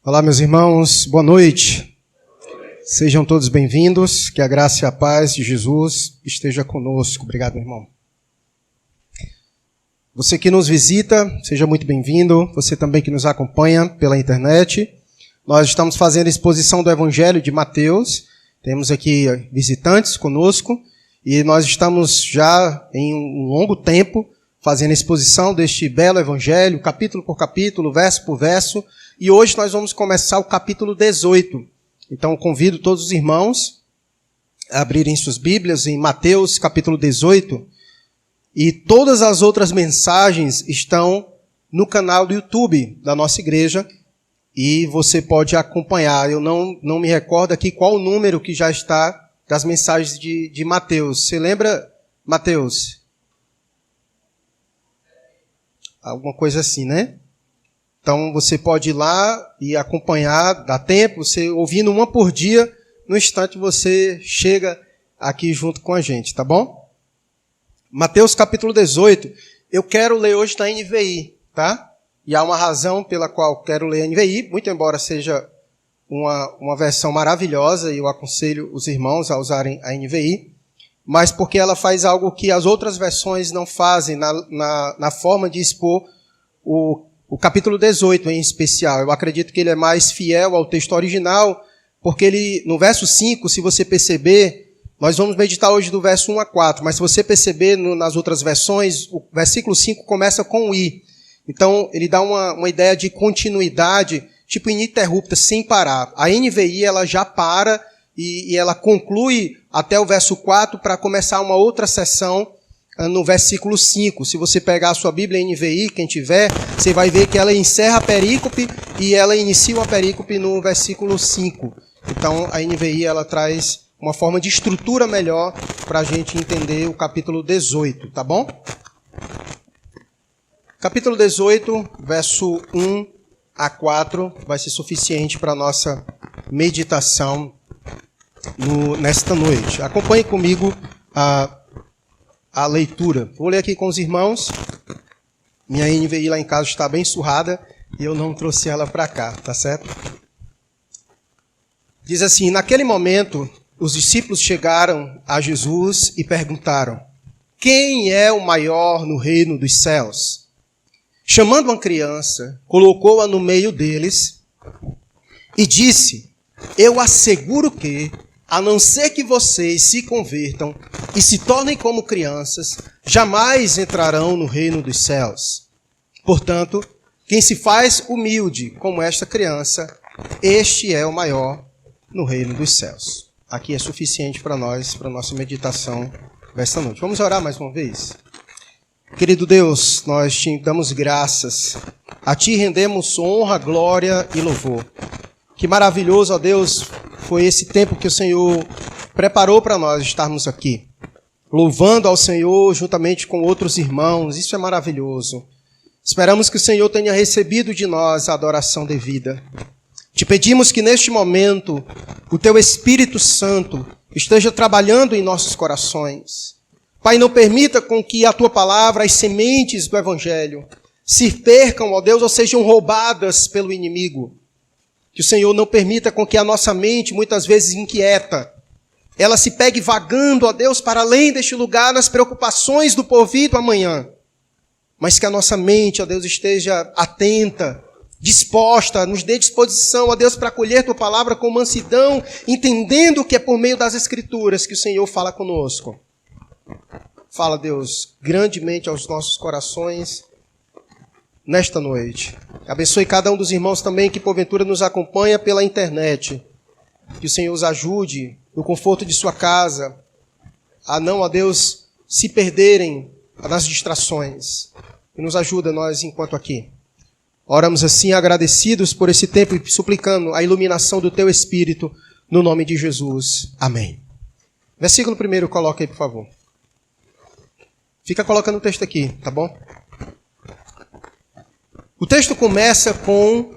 Olá, meus irmãos, boa noite. Sejam todos bem-vindos, que a graça e a paz de Jesus esteja conosco. Obrigado, meu irmão. Você que nos visita, seja muito bem-vindo. Você também que nos acompanha pela internet. Nós estamos fazendo a exposição do Evangelho de Mateus. Temos aqui visitantes conosco e nós estamos já em um longo tempo fazendo a exposição deste belo Evangelho, capítulo por capítulo, verso por verso. E hoje nós vamos começar o capítulo 18. Então convido todos os irmãos a abrirem suas Bíblias em Mateus capítulo 18. E todas as outras mensagens estão no canal do YouTube da nossa igreja. E você pode acompanhar. Eu não me recordo aqui qual o número que já está das mensagens de Mateus. Você lembra, Mateus? Alguma coisa assim, né? Então, você pode ir lá e acompanhar, dá tempo, você ouvindo uma por dia, no instante você chega aqui junto com a gente, tá bom? Mateus capítulo 18, eu quero ler hoje na NVI, tá? E há uma razão pela qual quero ler a NVI, muito embora seja uma versão maravilhosa, e eu aconselho os irmãos a usarem a NVI, mas porque ela faz algo que as outras versões não fazem na forma de expor o capítulo 18 em especial. Eu acredito que ele é mais fiel ao texto original, porque ele, no verso 5, se você perceber, nós vamos meditar hoje do verso 1 a 4, mas se você perceber nas outras versões, o versículo 5 começa com o I. Então, ele dá uma ideia de continuidade, tipo ininterrupta, sem parar. A NVI, ela já para e ela conclui até o verso 4 para começar uma outra sessão no versículo 5. Se você pegar a sua Bíblia NVI, quem tiver, você vai ver que ela encerra a perícope e ela inicia uma perícope no versículo 5. Então, a NVI ela traz uma forma de estrutura melhor para a gente entender o capítulo 18, tá bom? Capítulo 18, verso 1 a 4, vai ser suficiente para a nossa meditação nesta noite. Acompanhe comigo a leitura. Vou ler aqui com os irmãos. Minha NVI lá em casa está bem surrada e eu não trouxe ela para cá, tá certo? Diz assim: naquele momento, os discípulos chegaram a Jesus e perguntaram: quem é o maior no reino dos céus? Chamando uma criança, colocou-a no meio deles e disse: eu asseguro que, a não ser que vocês se convertam e se tornem como crianças, jamais entrarão no reino dos céus. Portanto, quem se faz humilde como esta criança, este é o maior no reino dos céus. Aqui é suficiente para nós, para a nossa meditação desta noite. Vamos orar mais uma vez? Querido Deus, nós te damos graças. A ti rendemos honra, glória e louvor. Que maravilhoso, ó Deus, foi esse tempo que o Senhor preparou para nós estarmos aqui, louvando ao Senhor juntamente com outros irmãos. Isso é maravilhoso. Esperamos que o Senhor tenha recebido de nós a adoração devida. Te pedimos que neste momento o Teu Espírito Santo esteja trabalhando em nossos corações. Pai, não permita com que a Tua palavra, as sementes do Evangelho, se percam, ó Deus, ou sejam roubadas pelo inimigo. Que o Senhor não permita com que a nossa mente, muitas vezes inquieta, ela se pegue vagando, ó Deus, para além deste lugar, nas preocupações do porvir do amanhã. Mas que a nossa mente, ó Deus, esteja atenta, disposta, nos dê disposição, ó Deus, para acolher Tua palavra com mansidão, entendendo que é por meio das Escrituras que o Senhor fala conosco. Fala, Deus, grandemente aos nossos corações nesta noite. Abençoe cada um dos irmãos também que porventura nos acompanha pela internet. Que o Senhor os ajude no conforto de sua casa a não, ó Deus, se perderem nas distrações. E nos ajuda nós enquanto aqui. Oramos assim agradecidos por esse tempo e suplicando a iluminação do Teu Espírito no nome de Jesus. Amém. Versículo 1, coloca aí, por favor. Fica colocando o texto aqui, tá bom? O texto começa com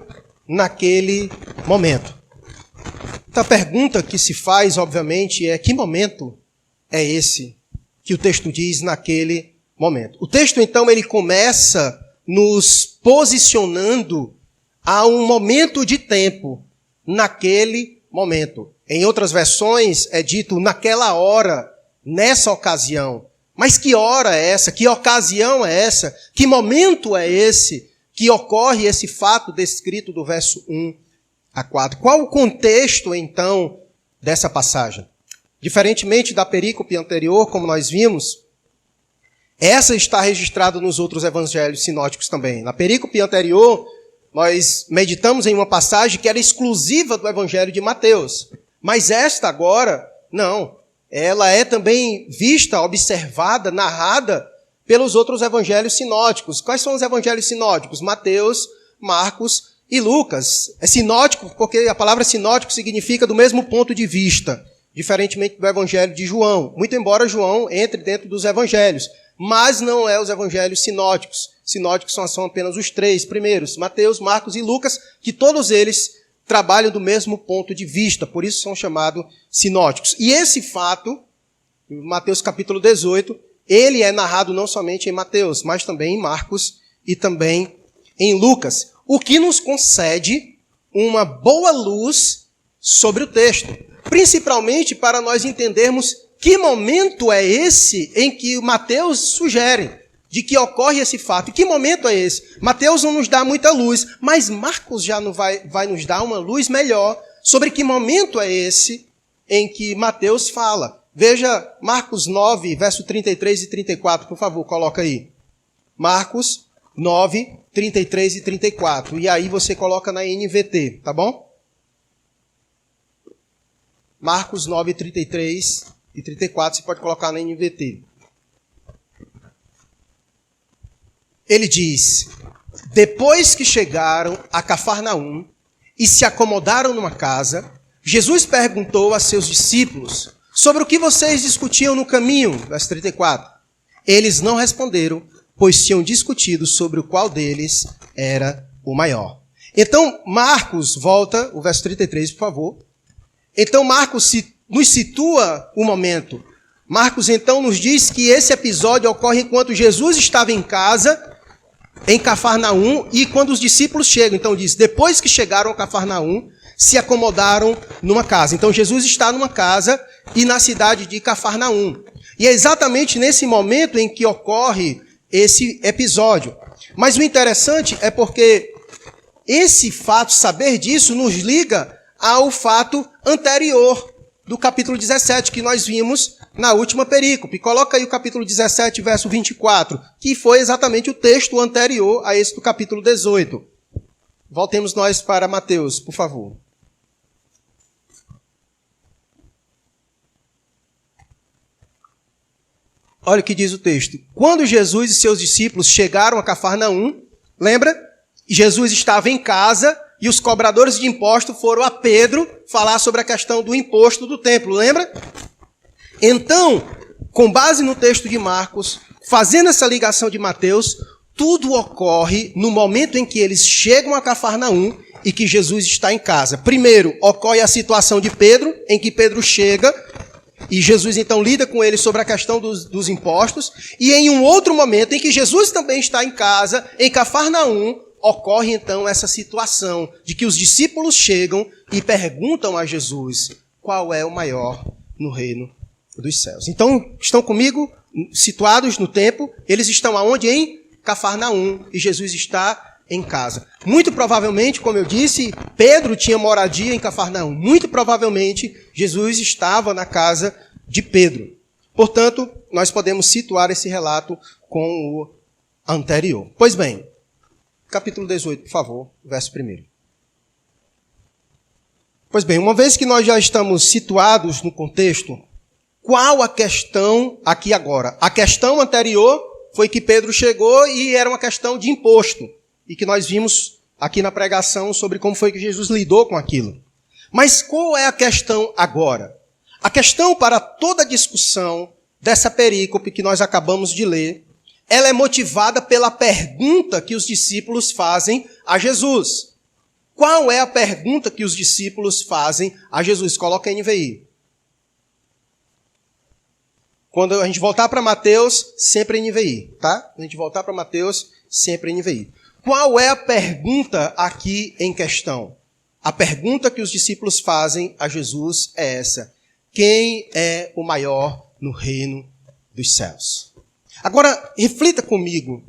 naquele momento. Então a pergunta que se faz, obviamente, é que momento é esse que o texto diz naquele momento? O texto, então, ele começa nos posicionando há um momento de tempo, naquele momento. Em outras versões é dito naquela hora, nessa ocasião. Mas que hora é essa? Que ocasião é essa? Que momento é esse que ocorre esse fato descrito do verso 1 a 4? Qual o contexto, então, dessa passagem? Diferentemente da perícope anterior, como nós vimos, essa está registrada nos outros evangelhos sinóticos também. Na perícope anterior, nós meditamos em uma passagem que era exclusiva do evangelho de Mateus. Mas esta agora, não. Ela é também vista, observada, narrada pelos outros evangelhos sinóticos. Quais são os evangelhos sinóticos? Mateus, Marcos e Lucas. É sinótico porque a palavra sinótico significa do mesmo ponto de vista, diferentemente do evangelho de João. Muito embora João entre dentro dos evangelhos, mas não é os evangelhos sinóticos. Sinóticos são apenas os três primeiros, Mateus, Marcos e Lucas, que todos eles trabalham do mesmo ponto de vista, por isso são chamados sinóticos. E esse fato, Mateus capítulo 18, ele é narrado não somente em Mateus, mas também em Marcos e também em Lucas, o que nos concede uma boa luz sobre o texto, principalmente para nós entendermos que momento é esse em que Mateus sugere de que ocorre esse fato. E que momento é esse? Mateus não nos dá muita luz, mas Marcos já vai nos dar uma luz melhor sobre que momento é esse em que Mateus fala. Veja Marcos 9, verso 33 e 34, por favor, coloca aí. Marcos 9, 33 e 34. E aí você coloca na NVT, tá bom? Marcos 9, 33 e 34, você pode colocar na NVT. Ele diz: depois que chegaram a Cafarnaum e se acomodaram numa casa, Jesus perguntou a seus discípulos sobre o que vocês discutiam no caminho. Verso 34. Eles não responderam, pois tinham discutido sobre o qual deles era o maior. Então, Marcos, volta, o verso 33, por favor. Então, Marcos nos situa o momento. Marcos, então, nos diz que esse episódio ocorre enquanto Jesus estava em casa, em Cafarnaum, e quando os discípulos chegam. Então diz, depois que chegaram a Cafarnaum, se acomodaram numa casa. Então Jesus está numa casa e na cidade de Cafarnaum. E é exatamente nesse momento em que ocorre esse episódio. Mas o interessante é porque esse fato, saber disso, nos liga ao fato anterior do capítulo 17, que nós vimos na última perícope. Coloca aí o capítulo 17, verso 24, que foi exatamente o texto anterior a esse do capítulo 18. Voltemos nós para Mateus, por favor. Olha o que diz o texto. Quando Jesus e seus discípulos chegaram a Cafarnaum, lembra? Jesus estava em casa e os cobradores de imposto foram a Pedro falar sobre a questão do imposto do templo, lembra? Então, com base no texto de Marcos, fazendo essa ligação de Mateus, tudo ocorre no momento em que eles chegam a Cafarnaum e que Jesus está em casa. Primeiro, ocorre a situação de Pedro, em que Pedro chega e Jesus então lida com ele sobre a questão dos impostos. E em um outro momento, em que Jesus também está em casa, em Cafarnaum, ocorre então essa situação de que os discípulos chegam e perguntam a Jesus qual é o maior no reino dos céus. Então, estão comigo, situados no tempo, eles estão aonde? Em Cafarnaum, e Jesus está em casa. Muito provavelmente, como eu disse, Pedro tinha moradia em Cafarnaum. Muito provavelmente, Jesus estava na casa de Pedro. Portanto, nós podemos situar esse relato com o anterior. Pois bem, capítulo 18, por favor, verso 1. Pois bem, uma vez que nós já estamos situados no contexto, qual a questão aqui agora? A questão anterior foi que Pedro chegou e era uma questão de imposto, e que nós vimos aqui na pregação sobre como foi que Jesus lidou com aquilo. Mas qual é a questão agora? A questão para toda a discussão dessa perícope que nós acabamos de ler, ela é motivada pela pergunta que os discípulos fazem a Jesus. Qual é a pergunta que os discípulos fazem a Jesus? Coloca a NVI. Quando a gente voltar para Mateus, sempre NVI, tá? A gente voltar para Mateus, sempre NVI. Qual é a pergunta aqui em questão? A pergunta que os discípulos fazem a Jesus é essa: quem é o maior no reino dos céus? Agora, reflita comigo.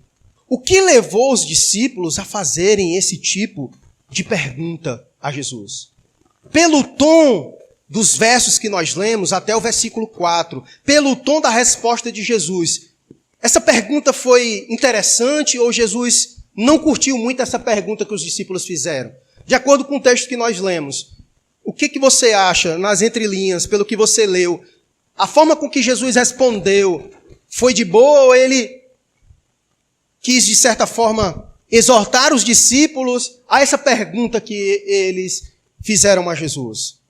O que levou os discípulos a fazerem esse tipo de pergunta a Jesus? Pelo tom dos versos que nós lemos até o versículo 4, pelo tom da resposta de Jesus, essa pergunta foi interessante ou Jesus não curtiu muito essa pergunta que os discípulos fizeram? De acordo com o texto que nós lemos, o que você acha, nas entrelinhas, pelo que você leu? A forma com que Jesus respondeu foi de boa ou ele quis, de certa forma, exortar os discípulos a essa pergunta que eles fizeram a Jesus?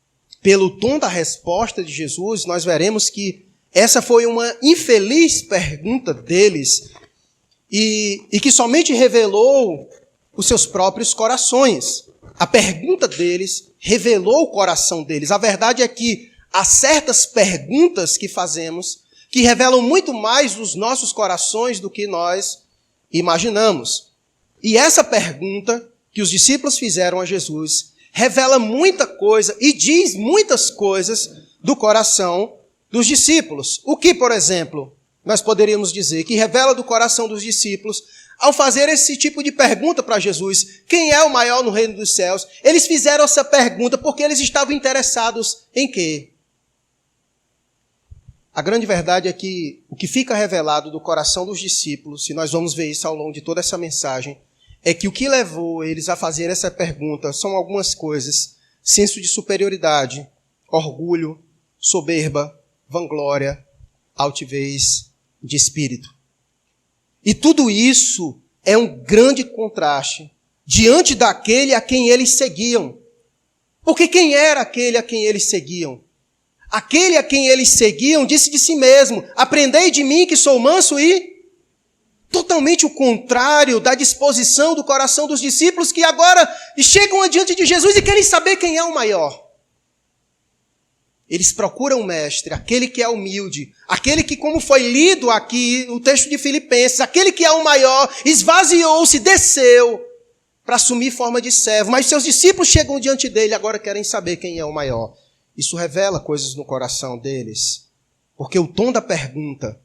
Pelo tom da resposta de Jesus, nós veremos que essa foi uma infeliz pergunta deles e que somente revelou os seus próprios corações. A pergunta deles revelou o coração deles. A verdade é que há certas perguntas que fazemos que revelam muito mais dos nossos corações do que nós imaginamos. E essa pergunta que os discípulos fizeram a Jesus revela muita coisa e diz muitas coisas do coração dos discípulos. O que, por exemplo, nós poderíamos dizer que revela do coração dos discípulos ao fazer esse tipo de pergunta para Jesus: quem é o maior no reino dos céus? Eles fizeram essa pergunta porque eles estavam interessados em quê? A grande verdade é que o que fica revelado do coração dos discípulos, e nós vamos ver isso ao longo de toda essa mensagem, é que o que levou eles a fazer essa pergunta são algumas coisas: senso de superioridade, orgulho, soberba, vanglória, altivez de espírito. E tudo isso é um grande contraste diante daquele a quem eles seguiam. Porque quem era aquele a quem eles seguiam? Aquele a quem eles seguiam disse de si mesmo: aprendei de mim que sou manso e... Totalmente o contrário da disposição do coração dos discípulos, que agora chegam diante de Jesus e querem saber quem é o maior. Eles procuram o mestre, aquele que é humilde, aquele que, como foi lido aqui no texto de Filipenses, aquele que é o maior, esvaziou-se, desceu para assumir forma de servo. Mas seus discípulos chegam diante dele e agora querem saber quem é o maior. Isso revela coisas no coração deles, porque o tom da pergunta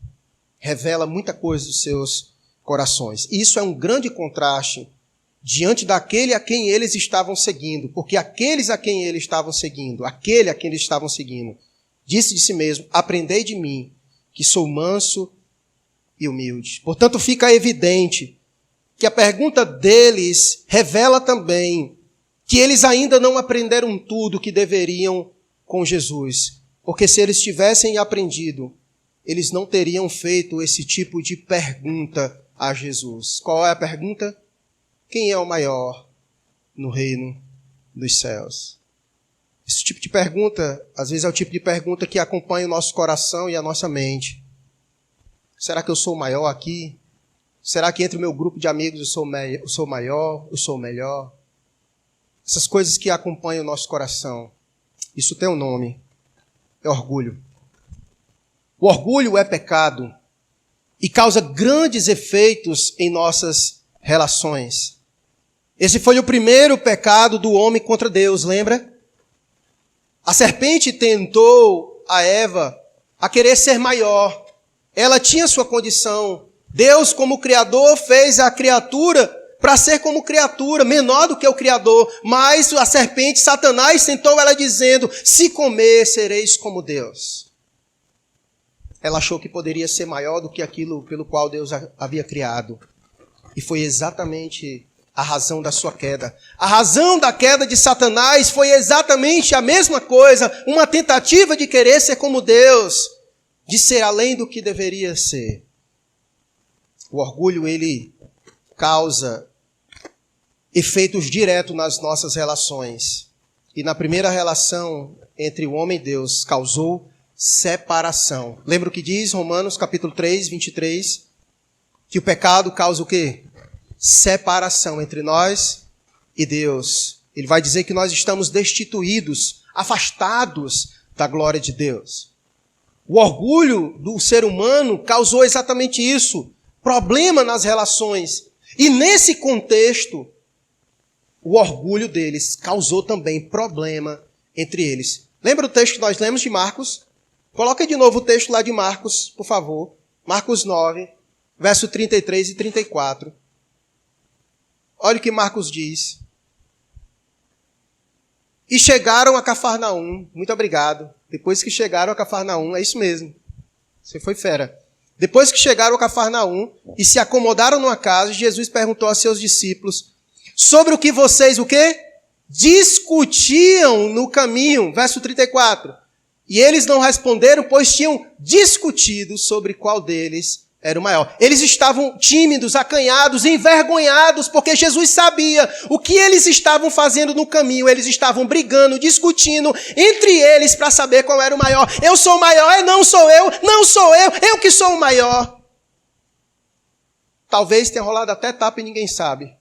revela muita coisa dos seus corações. E isso é um grande contraste diante daquele a quem eles estavam seguindo, porque aqueles a quem eles estavam seguindo, aquele a quem eles estavam seguindo, disse de si mesmo: aprendei de mim, que sou manso e humilde. Portanto, fica evidente que a pergunta deles revela também que eles ainda não aprenderam tudo que deveriam com Jesus, porque se eles tivessem aprendido, eles não teriam feito esse tipo de pergunta a Jesus. Qual é a pergunta? Quem é o maior no reino dos céus? Esse tipo de pergunta, às vezes, é o tipo de pergunta que acompanha o nosso coração e a nossa mente. Será que eu sou o maior aqui? Será que entre o meu grupo de amigos eu sou maior? Eu sou o melhor? Essas coisas que acompanham o nosso coração. Isso tem um nome. É orgulho. O orgulho é pecado e causa grandes efeitos em nossas relações. Esse foi o primeiro pecado do homem contra Deus, lembra? A serpente tentou a Eva a querer ser maior. Ela tinha sua condição. Deus, como Criador, fez a criatura para ser como criatura, menor do que o Criador. Mas a serpente, Satanás, tentou ela dizendo: se comer, sereis como Deus. Ela achou que poderia ser maior do que aquilo pelo qual Deus havia criado. E foi exatamente a razão da sua queda. A razão da queda de Satanás foi exatamente a mesma coisa, uma tentativa de querer ser como Deus, de ser além do que deveria ser. O orgulho, ele causa efeitos diretos nas nossas relações. E na primeira relação entre o homem e Deus, causou separação. Lembra o que diz Romanos capítulo 3, 23? Que o pecado causa o quê? Separação entre nós e Deus. Ele vai dizer que nós estamos destituídos, afastados da glória de Deus. O orgulho do ser humano causou exatamente isso. Problema nas relações. E nesse contexto, o orgulho deles causou também problema entre eles. Lembra o texto que nós lemos de Marcos? Coloca de novo o texto lá de Marcos, por favor. Marcos 9, verso 33 e 34. Olha o que Marcos diz. E chegaram a Cafarnaum. Muito obrigado. Depois que chegaram a Cafarnaum, é isso mesmo. Você foi fera. Depois que chegaram a Cafarnaum e se acomodaram numa casa, Jesus perguntou a seus discípulos sobre o que vocês, o quê? Discutiam no caminho. Verso 34. E eles não responderam, pois tinham discutido sobre qual deles era o maior. Eles estavam tímidos, acanhados, envergonhados, porque Jesus sabia o que eles estavam fazendo no caminho. Eles estavam brigando, discutindo entre eles para saber qual era o maior. Eu sou o maior, não sou eu que sou o maior. Talvez tenha rolado até tapa e ninguém sabe.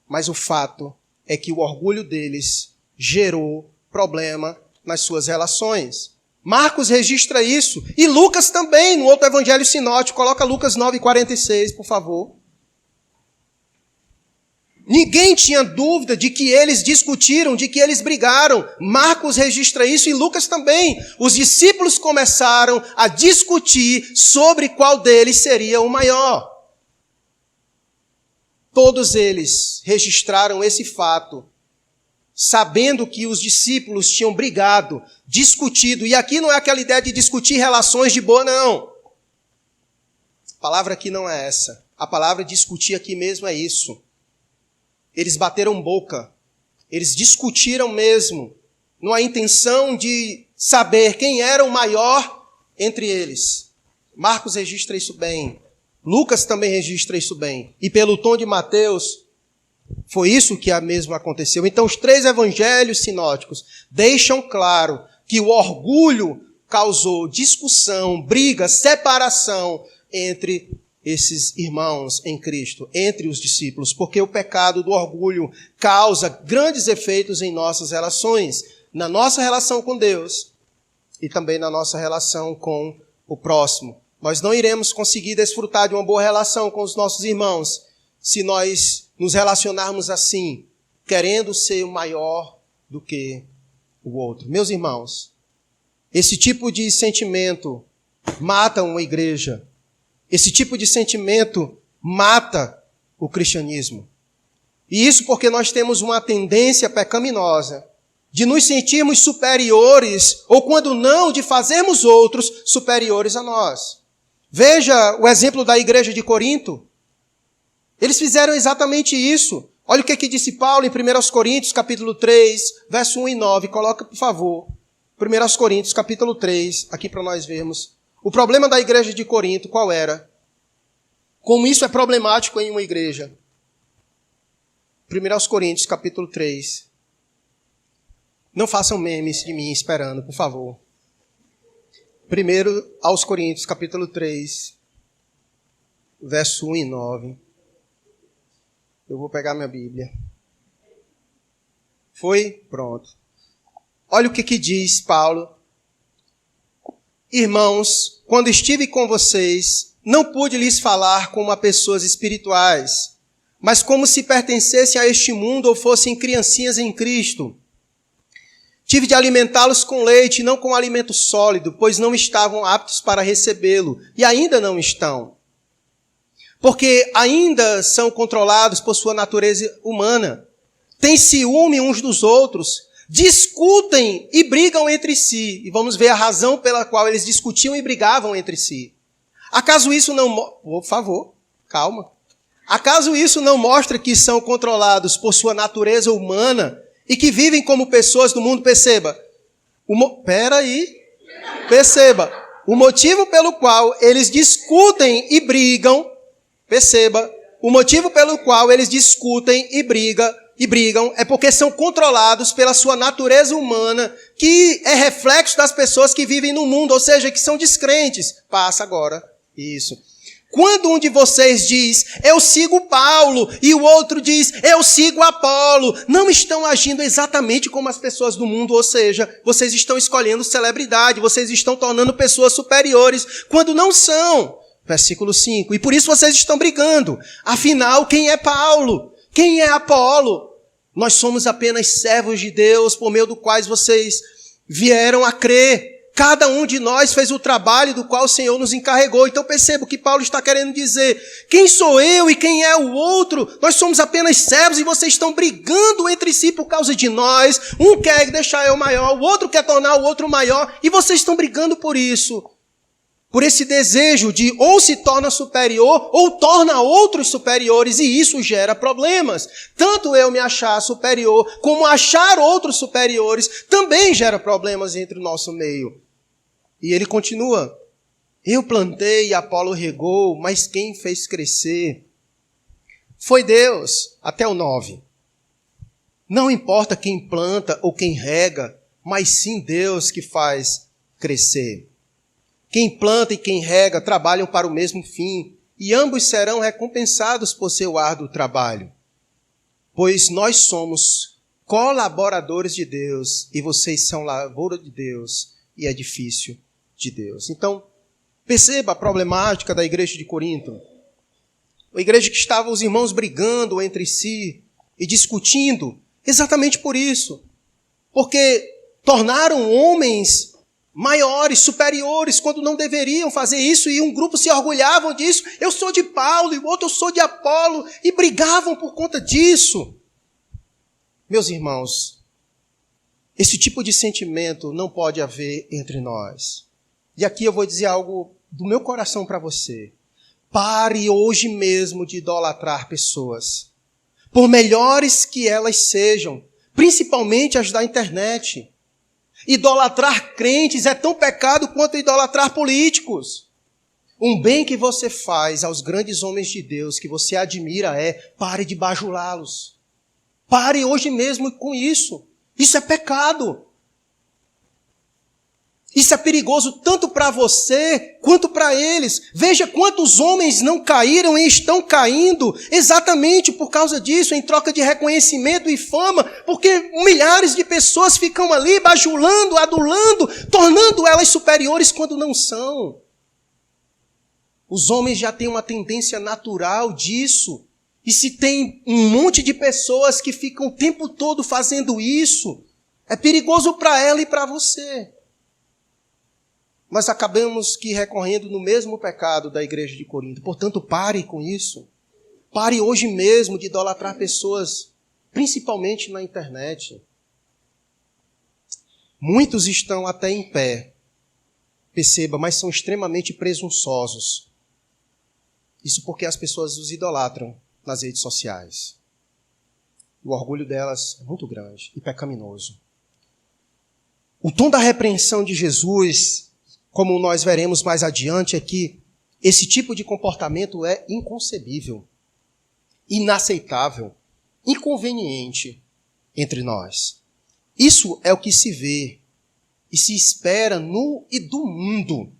Mas o fato é que o orgulho deles gerou problema nas suas relações. Marcos registra isso. E Lucas também, no outro evangelho sinótico. Coloca Lucas 9,46, por favor. Ninguém tinha dúvida de que eles discutiram, de que eles brigaram. Marcos registra isso e Lucas também. Os discípulos começaram a discutir sobre qual deles seria o maior. Todos eles registraram esse fato, sabendo que os discípulos tinham brigado, discutido. E aqui não é aquela ideia de discutir relações de boa, não. A palavra aqui não é essa. A palavra discutir aqui mesmo é isso. Eles bateram boca. Eles discutiram mesmo. Não há intenção de saber quem era o maior entre eles. Marcos registra isso bem. Lucas também registra isso bem. E pelo tom de Mateus, foi isso que mesmo aconteceu. Então, os 3 evangelhos sinóticos deixam claro que o orgulho causou discussão, briga, separação entre esses irmãos em Cristo, entre os discípulos, porque o pecado do orgulho causa grandes efeitos em nossas relações, na nossa relação com Deus e também na nossa relação com o próximo. Nós não iremos conseguir desfrutar de uma boa relação com os nossos irmãos se nós nos relacionarmos assim, querendo ser maior do que o outro. Meus irmãos, esse tipo de sentimento mata uma igreja. Esse tipo de sentimento mata o cristianismo. E isso porque nós temos uma tendência pecaminosa de nos sentirmos superiores, ou quando não, de fazermos outros superiores a nós. Veja o exemplo da igreja de Corinto. Eles fizeram exatamente isso. Olha o que disse Paulo em 1 Coríntios, capítulo 3, verso 1 e 9. Coloca, por favor. 1 Coríntios, capítulo 3, aqui para nós vermos. O problema da igreja de Corinto, qual era? Como isso é problemático em uma igreja. 1 Coríntios, capítulo 3. Não façam memes de mim esperando, por favor. 1 aos Coríntios, capítulo 3, verso 1 e 9. Eu vou pegar minha Bíblia. Foi? Pronto. Olha o que diz Paulo. Irmãos, quando estive com vocês, não pude lhes falar como a pessoas espirituais, mas como se pertencessem a este mundo ou fossem criancinhas em Cristo. Tive de alimentá-los com leite, não com alimento sólido, pois não estavam aptos para recebê-lo, e ainda não estão. Porque ainda são controlados por sua natureza humana. Têm ciúme uns dos outros, discutem e brigam entre si. E vamos ver a razão pela qual eles discutiam e brigavam entre si. Acaso isso não... Por favor, calma. Acaso isso não mostra que são controlados por sua natureza humana e que vivem como pessoas do mundo? Perceba. Perceba. O motivo pelo qual eles discutem e brigam... Perceba, o motivo pelo qual eles discutem e brigam é porque são controlados pela sua natureza humana, que é reflexo das pessoas que vivem no mundo, ou seja, que são descrentes. Passa agora. Isso. Quando um de vocês diz, eu sigo Paulo, e o outro diz, eu sigo Apolo, não estão agindo exatamente como as pessoas do mundo, ou seja, vocês estão escolhendo celebridade, vocês estão tornando pessoas superiores, quando não são. Versículo 5. E por isso vocês estão brigando. Afinal, quem é Paulo? Quem é Apolo? Nós somos apenas servos de Deus, por meio do quais vocês vieram a crer. Cada um de nós fez o trabalho do qual o Senhor nos encarregou. Então perceba o que Paulo está querendo dizer. Quem sou eu e quem é o outro? Nós somos apenas servos e vocês estão brigando entre si por causa de nós. Um quer deixar eu maior, o outro quer tornar o outro maior. E vocês estão brigando por isso. Por esse desejo de ou se torna superior ou torna outros superiores. E isso gera problemas. Tanto eu me achar superior como achar outros superiores também gera problemas entre o nosso meio. E ele continua, eu plantei e Apolo regou, mas quem fez crescer foi Deus. Até o 9. Não importa quem planta ou quem rega, mas sim Deus que faz crescer. Quem planta e quem rega trabalham para o mesmo fim, e ambos serão recompensados por seu árduo trabalho. Pois nós somos colaboradores de Deus, e vocês são lavoura de Deus e edifício de Deus. Então, perceba a problemática da igreja de Corinto. A igreja que estava os irmãos brigando entre si e discutindo, exatamente por isso. Porque tornaram homens maiores, superiores, quando não deveriam fazer isso, e um grupo se orgulhavam disso. Eu sou de Paulo, e o outro eu sou de Apolo, e brigavam por conta disso. Meus irmãos, esse tipo de sentimento não pode haver entre nós. E aqui eu vou dizer algo do meu coração para você. Pare hoje mesmo de idolatrar pessoas, por melhores que elas sejam, principalmente as da internet. Idolatrar crentes é tão pecado quanto idolatrar políticos. Um bem que você faz aos grandes homens de Deus que você admira é pare de bajulá-los. Pare hoje mesmo com isso. Isso é pecado. Isso é perigoso tanto para você quanto para eles. Veja quantos homens não caíram e estão caindo exatamente por causa disso, em troca de reconhecimento e fama, porque milhares de pessoas ficam ali bajulando, adulando, tornando elas superiores quando não são. Os homens já têm uma tendência natural disso. E se tem um monte de pessoas que ficam o tempo todo fazendo isso, é perigoso para ela e para você. Mas acabamos que recorrendo no mesmo pecado da igreja de Corinto. Portanto, pare com isso. Pare hoje mesmo de idolatrar pessoas, principalmente na internet. Muitos estão até em pé, perceba, mas são extremamente presunçosos. Isso porque as pessoas os idolatram nas redes sociais. O orgulho delas é muito grande e pecaminoso. O tom da repreensão de Jesus, como nós veremos mais adiante, é que esse tipo de comportamento é inconcebível, inaceitável, inconveniente entre nós. Isso é o que se vê e se espera no e do mundo,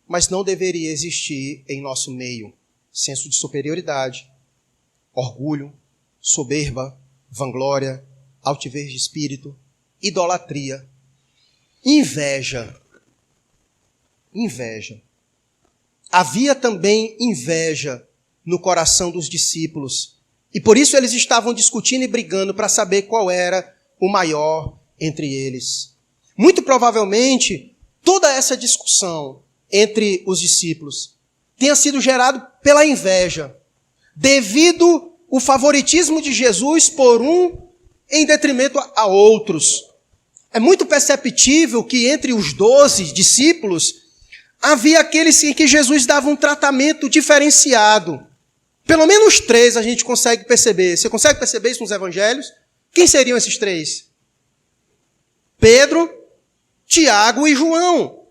mas não deveria existir em nosso meio. Senso de superioridade, orgulho, soberba, vanglória, altivez de espírito, idolatria, inveja. Inveja. Havia também inveja no coração dos discípulos. E por isso eles estavam discutindo e brigando para saber qual era o maior entre eles. Muito provavelmente, toda essa discussão entre os discípulos tenha sido gerada pela inveja, devido ao favoritismo de Jesus por um em detrimento a outros. É muito perceptível que entre os 12 discípulos havia aqueles em que Jesus dava um tratamento diferenciado. Pelo menos 3 a gente consegue perceber. Você consegue perceber isso nos evangelhos? Quem seriam esses 3? Pedro, Tiago e João.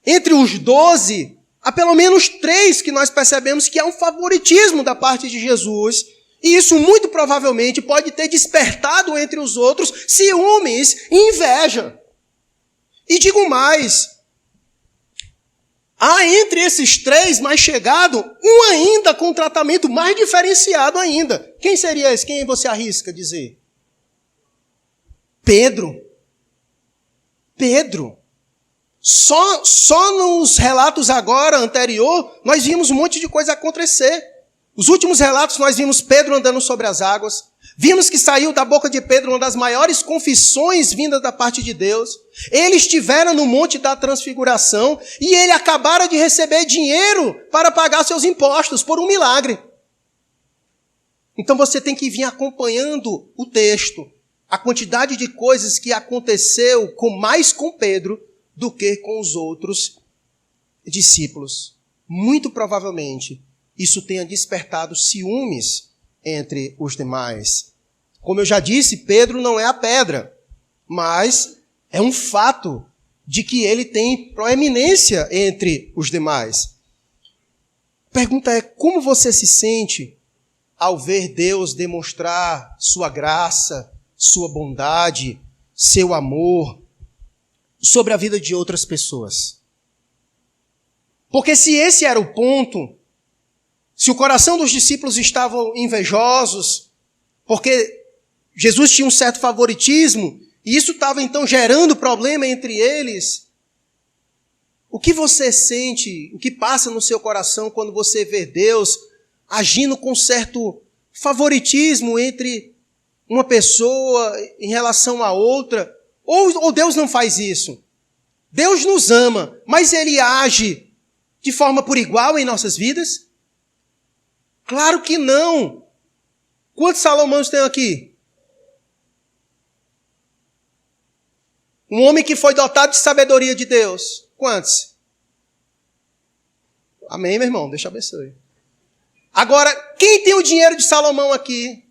Entre os 12, há pelo menos 3 que nós percebemos que há um favoritismo da parte de Jesus. E isso muito provavelmente pode ter despertado entre os outros ciúmes e inveja. E digo mais, há entre esses 3 mais chegados, um ainda com um tratamento mais diferenciado ainda. Quem seria esse? Quem você arrisca dizer? Pedro. Pedro. Só nos relatos agora, anterior, nós vimos um monte de coisa acontecer. Os últimos relatos nós vimos Pedro andando sobre as águas. Vimos que saiu da boca de Pedro uma das maiores confissões vindas da parte de Deus. Eles estiveram no Monte da Transfiguração e ele acabara de receber dinheiro para pagar seus impostos por um milagre. Então você tem que vir acompanhando o texto, a quantidade de coisas que aconteceu mais com Pedro do que com os outros discípulos. Muito provavelmente, isso tenha despertado ciúmes entre os demais. Como eu já disse, Pedro não é a pedra, mas é um fato de que ele tem proeminência entre os demais. A pergunta é, como você se sente ao ver Deus demonstrar sua graça, sua bondade, seu amor sobre a vida de outras pessoas? Porque se esse era o ponto, se o coração dos discípulos estavam invejosos, porque Jesus tinha um certo favoritismo, e isso estava então gerando problema entre eles, o que você sente, o que passa no seu coração quando você vê Deus agindo com certo favoritismo entre uma pessoa em relação a outra? Ou Deus não faz isso? Deus nos ama, mas Ele age de forma por igual em nossas vidas? Claro que não. Quantos Salomões tem aqui? Um homem que foi dotado de sabedoria de Deus. Quantos? Amém, meu irmão? Deixa eu abençoe. Agora, quem tem o dinheiro de Salomão aqui?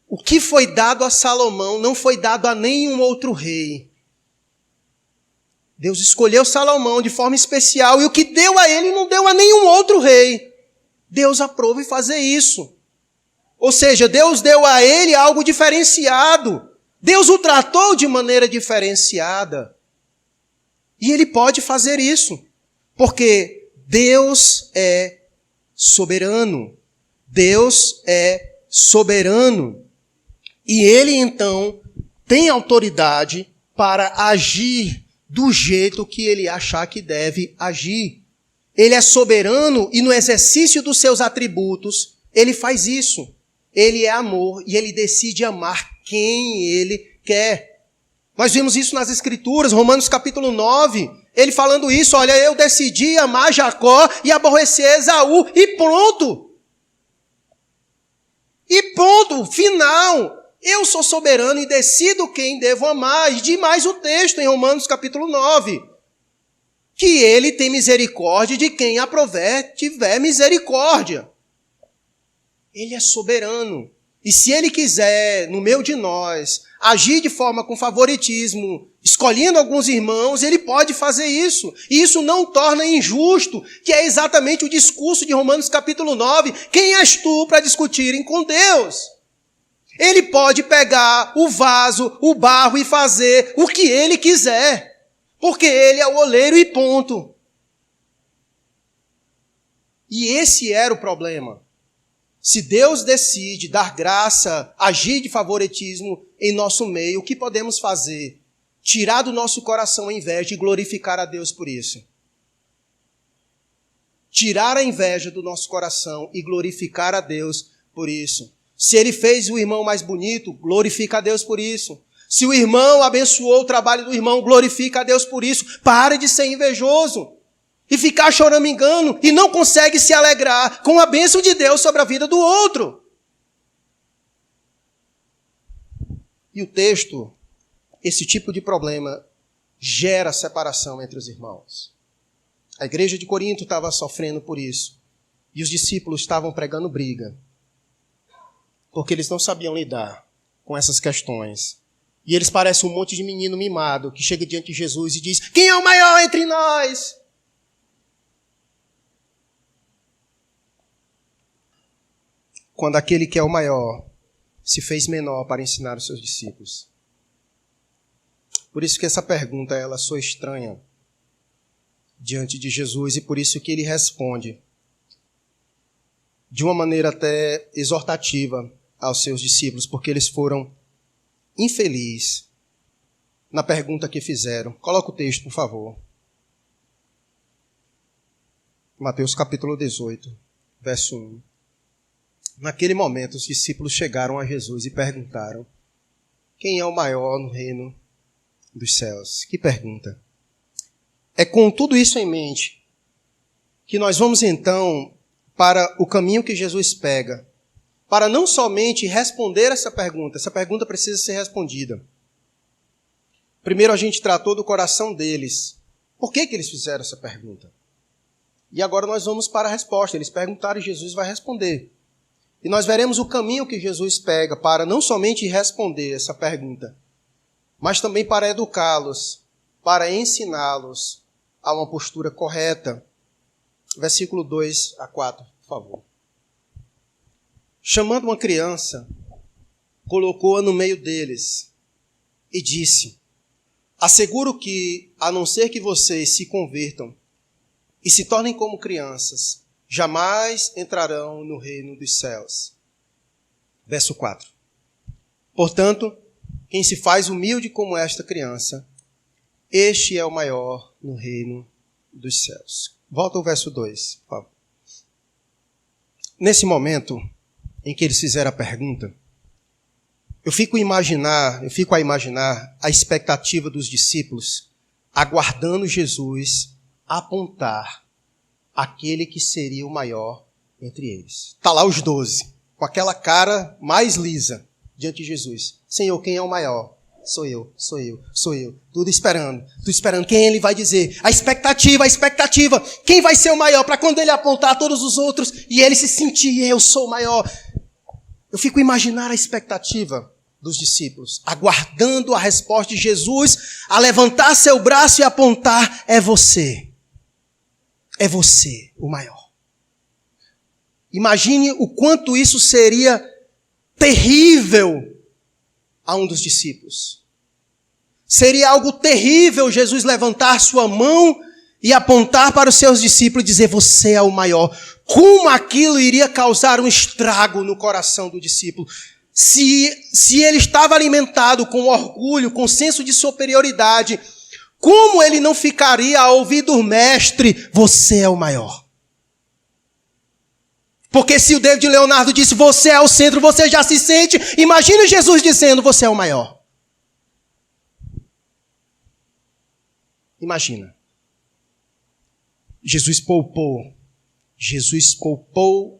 O que foi dado a Salomão não foi dado a nenhum outro rei. Deus escolheu Salomão de forma especial e o que deu a ele não deu a nenhum outro rei. Deus aprova em fazer isso. Ou seja, Deus deu a ele algo diferenciado. Deus o tratou de maneira diferenciada. E ele pode fazer isso, porque Deus é soberano. Deus é soberano. E ele, então, tem autoridade para agir do jeito que ele achar que deve agir. Ele é soberano e no exercício dos seus atributos, ele faz isso. Ele é amor e ele decide amar quem ele quer. Nós vimos isso nas Escrituras, Romanos capítulo 9, ele falando isso, olha, eu decidi amar Jacó e aborrecer Esaú, e pronto. E pronto, final. Eu sou soberano e decido quem devo amar. E demais o texto em Romanos capítulo 9. Que ele tem misericórdia de quem aprover tiver misericórdia. Ele é soberano. E se ele quiser, no meio de nós, agir de forma com favoritismo, escolhendo alguns irmãos, ele pode fazer isso. E isso não torna injusto, que é exatamente o discurso de Romanos capítulo 9. Quem és tu para discutirem com Deus? Ele pode pegar o vaso, o barro e fazer o que ele quiser. Porque ele é o oleiro e ponto. E esse era o problema. Se Deus decide dar graça, agir de favoritismo em nosso meio, o que podemos fazer? Tirar do nosso coração a inveja e glorificar a Deus por isso. Tirar a inveja do nosso coração e glorificar a Deus por isso. Se ele fez o irmão mais bonito, glorifica a Deus por isso. Se o irmão abençoou o trabalho do irmão, glorifica a Deus por isso. Pare de ser invejoso e ficar choramingando e não consegue se alegrar com a bênção de Deus sobre a vida do outro. E o texto, esse tipo de problema, gera separação entre os irmãos. A igreja de Corinto estava sofrendo por isso. E os discípulos estavam pregando briga. Porque eles não sabiam lidar com essas questões. E eles parecem um monte de menino mimado que chega diante de Jesus e diz: quem é o maior entre nós? Quando aquele que é o maior se fez menor para ensinar os seus discípulos. Por isso que essa pergunta ela soa estranha diante de Jesus e por isso que ele responde de uma maneira até exortativa aos seus discípulos, porque eles foram infelizes na pergunta que fizeram. Coloca o texto, por favor. Mateus capítulo 18, verso 1. Naquele momento, os discípulos chegaram a Jesus e perguntaram: quem é o maior no reino dos céus? Que pergunta! É com tudo isso em mente que nós vamos então para o caminho que Jesus pega, para não somente responder essa pergunta precisa ser respondida. Primeiro a gente tratou do coração deles. Por que eles fizeram essa pergunta? E agora nós vamos para a resposta. Eles perguntaram e Jesus vai responder. E nós veremos o caminho que Jesus pega para não somente responder essa pergunta, mas também para educá-los, para ensiná-los a uma postura correta. Versículo 2 a 4, por favor. Chamando uma criança, colocou-a no meio deles e disse: asseguro que, a não ser que vocês se convertam e se tornem como crianças, jamais entrarão no reino dos céus. Verso 4. Portanto, quem se faz humilde como esta criança, este é o maior no reino dos céus. Volta ao verso 2, por favor. Nesse momento em que eles fizeram a pergunta, eu fico a imaginar a expectativa dos discípulos aguardando Jesus apontar aquele que seria o maior entre eles. Está lá os 12, com aquela cara mais lisa diante de Jesus. Senhor, quem é o maior? Sou eu. Tudo esperando. Quem ele vai dizer. A expectativa. Quem vai ser o maior? Para quando ele apontar todos os outros e ele se sentir, eu sou o maior. Eu fico a imaginar a expectativa dos discípulos, aguardando a resposta de Jesus, a levantar seu braço e apontar, é você o maior. Imagine o quanto isso seria terrível a um dos discípulos. Seria algo terrível Jesus levantar sua mão e apontar para os seus discípulos e dizer, você é o maior. Como aquilo iria causar um estrago no coração do discípulo? Se ele estava alimentado com orgulho, com senso de superioridade, como ele não ficaria ao ouvir do mestre, você é o maior? Porque se o David Leonardo disse, você é o centro, você já se sente, imagine Jesus dizendo, você é o maior. Imagina. Jesus poupou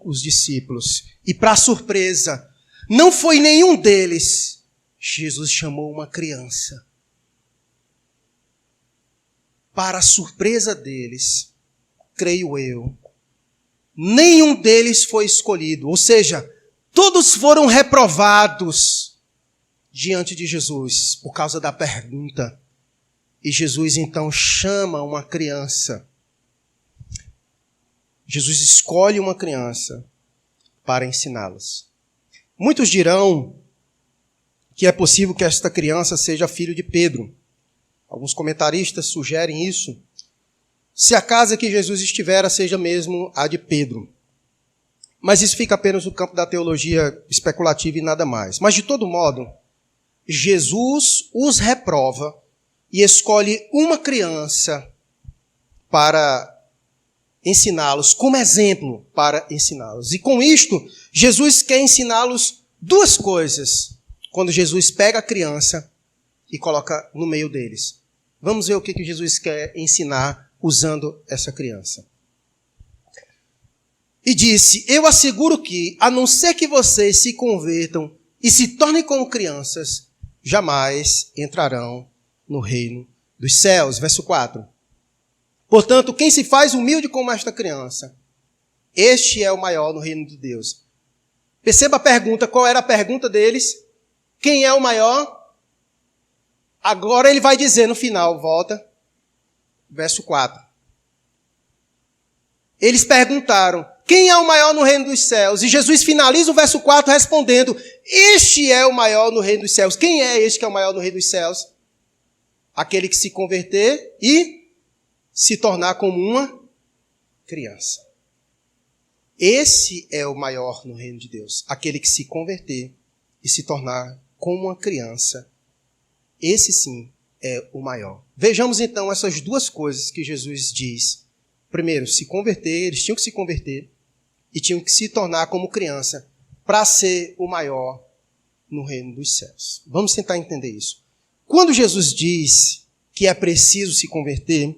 os discípulos. E para surpresa, não foi nenhum deles. Jesus chamou uma criança. Para a surpresa deles, creio eu, nenhum deles foi escolhido. Ou seja, todos foram reprovados diante de Jesus por causa da pergunta. E Jesus então chama uma criança. Jesus escolhe uma criança para ensiná-los. Muitos dirão que é possível que esta criança seja filho de Pedro. Alguns comentaristas sugerem isso. Se a casa que Jesus estivera seja mesmo a de Pedro. Mas isso fica apenas no campo da teologia especulativa e nada mais. Mas de todo modo, Jesus os reprova e escolhe uma criança para ensiná-los, como exemplo para ensiná-los. E com isto, Jesus quer ensiná-los duas coisas. Quando Jesus pega a criança e coloca no meio deles. Vamos ver o que Jesus quer ensinar usando essa criança. E disse, eu asseguro que, a não ser que vocês se convertam e se tornem como crianças, jamais entrarão no reino dos céus. Verso 4. Portanto, quem se faz humilde como esta criança, este é o maior no reino de Deus. Perceba a pergunta, qual era a pergunta deles? Quem é o maior? Agora ele vai dizer no final, volta, verso 4. Eles perguntaram, quem é o maior no reino dos céus? E Jesus finaliza o verso 4 respondendo, este é o maior no reino dos céus. Quem é este que é o maior no reino dos céus? Aquele que se converter e se tornar como uma criança. Esse é o maior no reino de Deus. Aquele que se converter e se tornar como uma criança. Esse sim é o maior. Vejamos então essas duas coisas que Jesus diz. Primeiro, se converter, eles tinham que se converter e tinham que se tornar como criança para ser o maior no reino dos céus. Vamos tentar entender isso. Quando Jesus diz que é preciso se converter,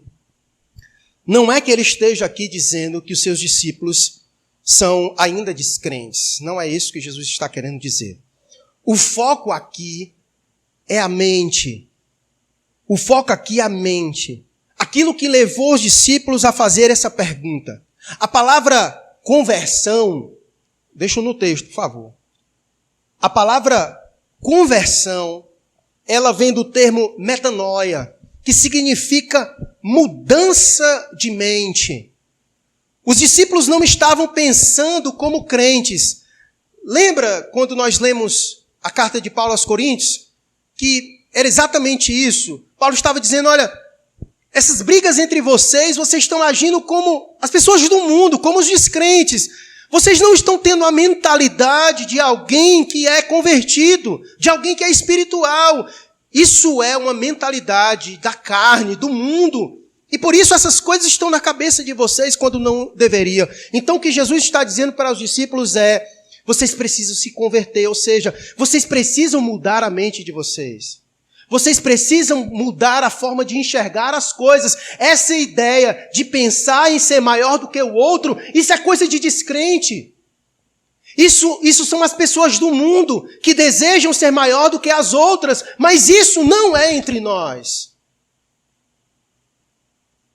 não é que ele esteja aqui dizendo que os seus discípulos são ainda descrentes. Não é isso que Jesus está querendo dizer. O foco aqui é a mente. O foco aqui é a mente. Aquilo que levou os discípulos a fazer essa pergunta. A palavra conversão, deixa no texto, por favor. A palavra conversão, ela vem do termo metanoia, que significa mudança de mente. Os discípulos não estavam pensando como crentes. Lembra quando nós lemos a carta de Paulo aos Coríntios? Que era exatamente isso. Paulo estava dizendo, olha, essas brigas entre vocês estão agindo como as pessoas do mundo, como os descrentes. Vocês não estão tendo a mentalidade de alguém que é convertido, de alguém que é espiritual. Isso é uma mentalidade da carne, do mundo. E por isso essas coisas estão na cabeça de vocês quando não deveriam. Então o que Jesus está dizendo para os discípulos é, vocês precisam se converter, ou seja, vocês precisam mudar a mente de vocês. Vocês precisam mudar a forma de enxergar as coisas. Essa ideia de pensar em ser maior do que o outro, isso é coisa de descrente. Isso são as pessoas do mundo que desejam ser maior do que as outras, mas isso não é entre nós.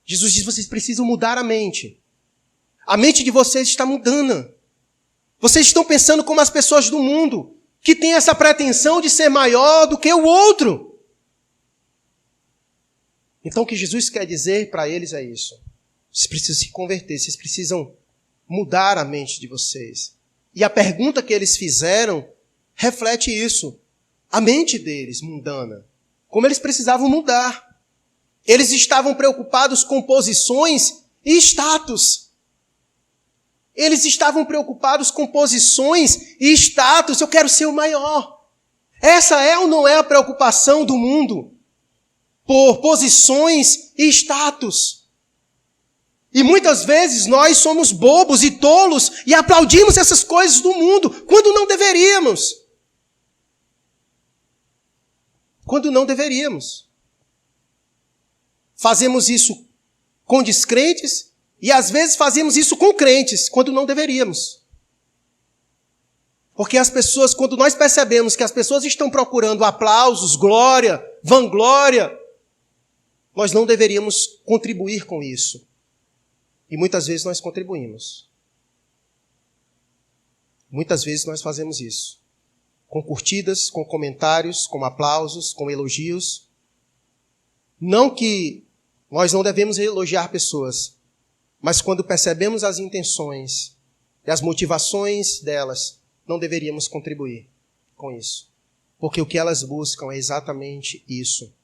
Jesus diz, vocês precisam mudar a mente. A mente de vocês está mudando. Vocês estão pensando como as pessoas do mundo, que têm essa pretensão de ser maior do que o outro. Então o que Jesus quer dizer para eles é isso. Vocês precisam se converter, vocês precisam mudar a mente de vocês. E a pergunta que eles fizeram reflete isso. A mente deles mundana. Como eles precisavam mudar. Eles estavam preocupados com posições e status. Eles estavam preocupados com posições e status. Eu quero ser o maior. Essa é ou não é a preocupação do mundo? Por posições e status. E muitas vezes nós somos bobos e tolos e aplaudimos essas coisas do mundo, quando não deveríamos. Quando não deveríamos. Fazemos isso com descrentes e às vezes fazemos isso com crentes, quando não deveríamos. Porque as pessoas, quando nós percebemos que as pessoas estão procurando aplausos, glória, vanglória, nós não deveríamos contribuir com isso. E muitas vezes nós contribuímos. Muitas vezes nós fazemos isso. Com curtidas, com comentários, com aplausos, com elogios. Não que nós não devemos elogiar pessoas, mas quando percebemos as intenções e as motivações delas, não deveríamos contribuir com isso. Porque o que elas buscam é exatamente isso.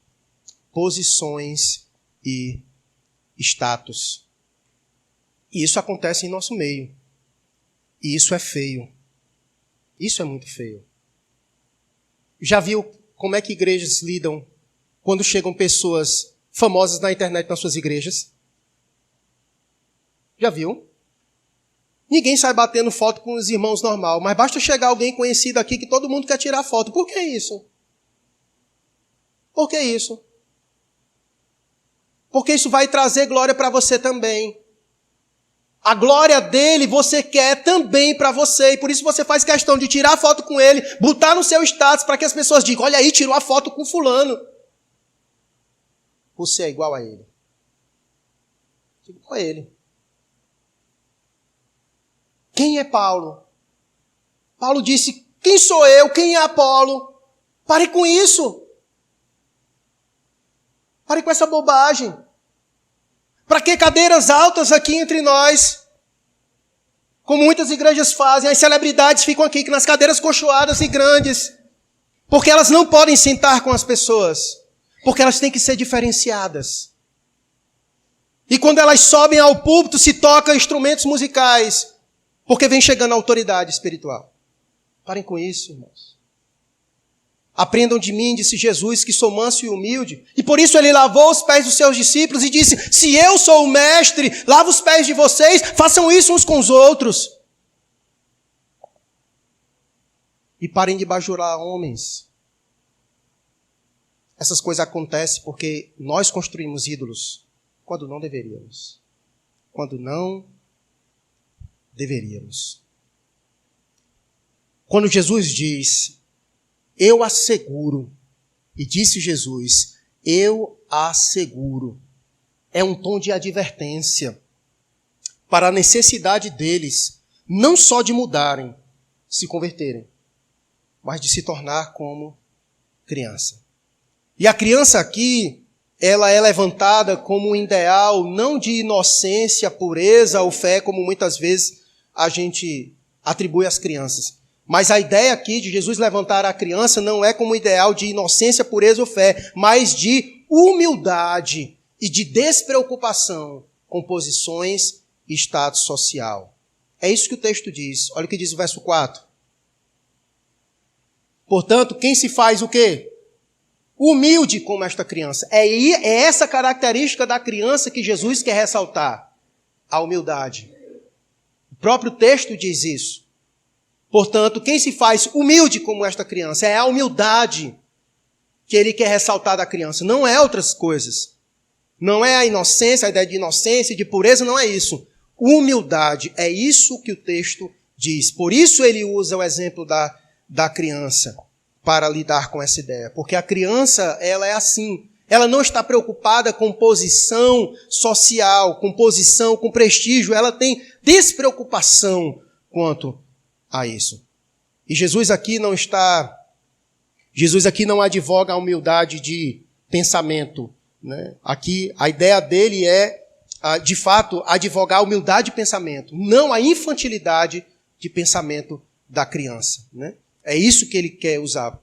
Posições e status. E isso acontece em nosso meio. E isso é feio. Isso é muito feio. Já viu como é que igrejas lidam quando chegam pessoas famosas na internet nas suas igrejas? Já viu? Ninguém sai batendo foto com os irmãos normal, mas basta chegar alguém conhecido aqui que todo mundo quer tirar foto. Por que isso? Por que isso? Porque isso vai trazer glória para você também. A glória dele você quer também para você. E por isso você faz questão de tirar foto com ele, botar no seu status para que as pessoas digam, olha aí, tirou a foto com fulano. Você é igual a ele. Igual a ele. Quem é Paulo? Paulo disse, quem sou eu? Quem é Apolo? Pare com isso. Pare com essa bobagem. Para que cadeiras altas aqui entre nós? Como muitas igrejas fazem, as celebridades ficam aqui nas cadeiras cochoadas e grandes. Porque elas não podem sentar com as pessoas. Porque elas têm que ser diferenciadas. E quando elas sobem ao púlpito, se tocam instrumentos musicais. Porque vem chegando a autoridade espiritual. Parem com isso, irmãos. Aprendam de mim, disse Jesus, que sou manso e humilde. E por isso ele lavou os pés dos seus discípulos e disse, se eu sou o mestre, lavo os pés de vocês, façam isso uns com os outros. E parem de bajular homens. Essas coisas acontecem porque nós construímos ídolos quando não deveríamos. Quando não deveríamos. Quando Jesus diz, eu asseguro, e disse Jesus, eu asseguro, é um tom de advertência para a necessidade deles, não só de mudarem, se converterem, mas de se tornar como criança. E a criança aqui, ela é levantada como um ideal não de inocência, pureza ou fé, como muitas vezes a gente atribui às crianças. Mas a ideia aqui de Jesus levantar a criança não é como um ideal de inocência, pureza ou fé, mas de humildade e de despreocupação com posições e status social. É isso que o texto diz. Olha o que diz o verso 4. Portanto, quem se faz o quê? Humilde como esta criança. É essa característica da criança que Jesus quer ressaltar. A humildade. O próprio texto diz isso. Portanto, quem se faz humilde como esta criança, é a humildade que ele quer ressaltar da criança. Não é outras coisas. Não é a inocência, a ideia de inocência, de pureza, não é isso. Humildade, é isso que o texto diz. Por isso ele usa o exemplo da criança para lidar com essa ideia. Porque a criança, ela é assim. Ela não está preocupada com posição social, com posição, com prestígio. Ela tem despreocupação quanto a isso. E Jesus aqui não advoga a humildade de pensamento, né? Aqui a ideia dele é, de fato, advogar a humildade de pensamento, não a infantilidade de pensamento da criança, né? É isso que ele quer usar.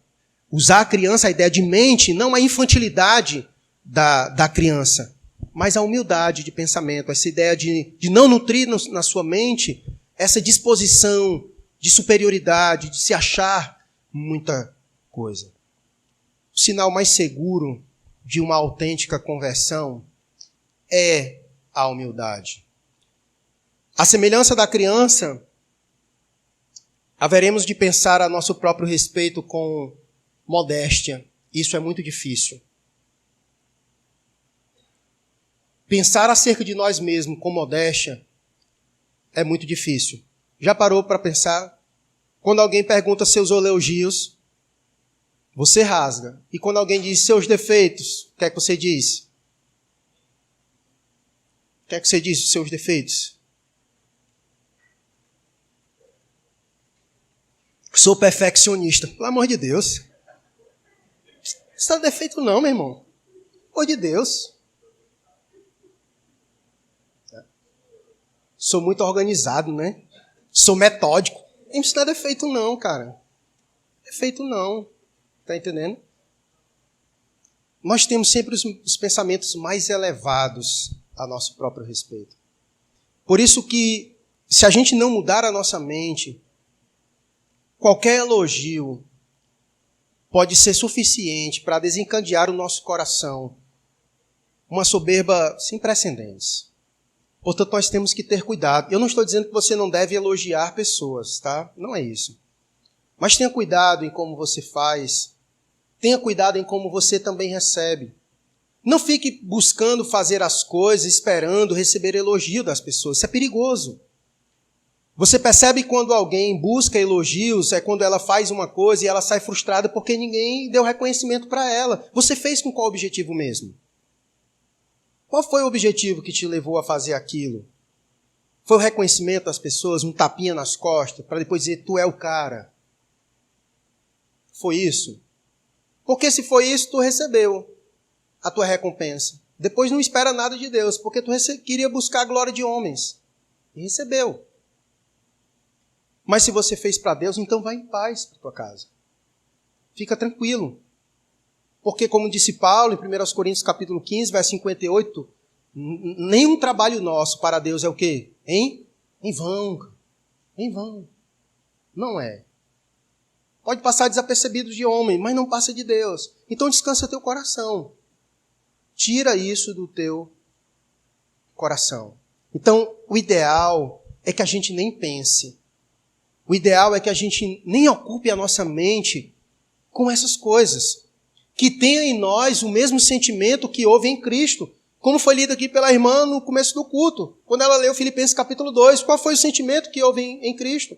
Usar a criança, a ideia de mente, não a infantilidade da criança, mas a humildade de pensamento, essa ideia de não nutrir na sua mente essa disposição de superioridade, de se achar muita coisa. O sinal mais seguro de uma autêntica conversão é a humildade. À semelhança da criança, haveremos de pensar a nosso próprio respeito com modéstia. Isso é muito difícil. Pensar acerca de nós mesmos com modéstia é muito difícil. Já parou para pensar? Quando alguém pergunta seus elogios, você rasga. E quando alguém diz seus defeitos, o que é que você diz? O que é que você diz dos seus defeitos? Sou perfeccionista. Pelo amor de Deus. Isso não é defeito não, meu irmão. Pelo amor de Deus. Sou muito organizado, né? Sou metódico. Isso não é defeito não, cara. Defeito não. Tá entendendo? Nós temos sempre os pensamentos mais elevados a nosso próprio respeito. Por isso que, se a gente não mudar a nossa mente, qualquer elogio pode ser suficiente para desencadear o nosso coração uma soberba sem precedentes. Portanto, nós temos que ter cuidado. Eu não estou dizendo que você não deve elogiar pessoas, tá? Não é isso. Mas tenha cuidado em como você faz. Tenha cuidado em como você também recebe. Não fique buscando fazer as coisas, esperando receber elogio das pessoas. Isso é perigoso. Você percebe quando alguém busca elogios, é quando ela faz uma coisa e ela sai frustrada porque ninguém deu reconhecimento para ela. Você fez com qual objetivo mesmo? Qual foi o objetivo que te levou a fazer aquilo? Foi o reconhecimento das pessoas, um tapinha nas costas, para depois dizer, tu é o cara? Foi isso? Porque se foi isso, tu recebeu a tua recompensa. Depois não espera nada de Deus, porque tu queria buscar a glória de homens. E recebeu. Mas se você fez para Deus, então vai em paz para tua casa. Fica tranquilo. Porque, como disse Paulo, em 1 Coríntios capítulo 15, verso 58, nenhum trabalho nosso para Deus é o quê? Em vão. Em vão. Não é. Pode passar desapercebido de homem, mas não passa de Deus. Então descansa teu coração. Tira isso do teu coração. Então, o ideal é que a gente nem pense. O ideal é que a gente nem ocupe a nossa mente com essas coisas. Que tenha em nós o mesmo sentimento que houve em Cristo. Como foi lido aqui pela irmã no começo do culto. Quando ela leu Filipenses capítulo 2. Qual foi o sentimento que houve em Cristo?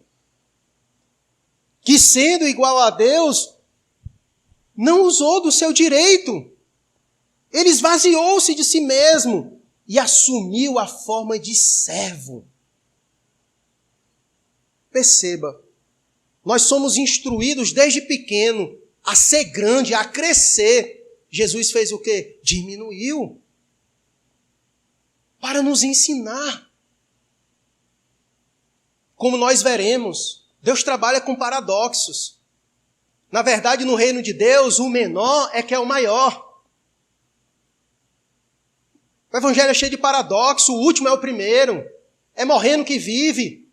Que sendo igual a Deus, não usou do seu direito. Ele esvaziou-se de si mesmo e assumiu a forma de servo. Perceba, nós somos instruídos desde pequeno a ser grande, a crescer. Jesus fez o quê? Diminuiu. Para nos ensinar. Como nós veremos, Deus trabalha com paradoxos. Na verdade, no reino de Deus, o menor é que é o maior. O evangelho é cheio de paradoxo, o último é o primeiro. É morrendo que vive.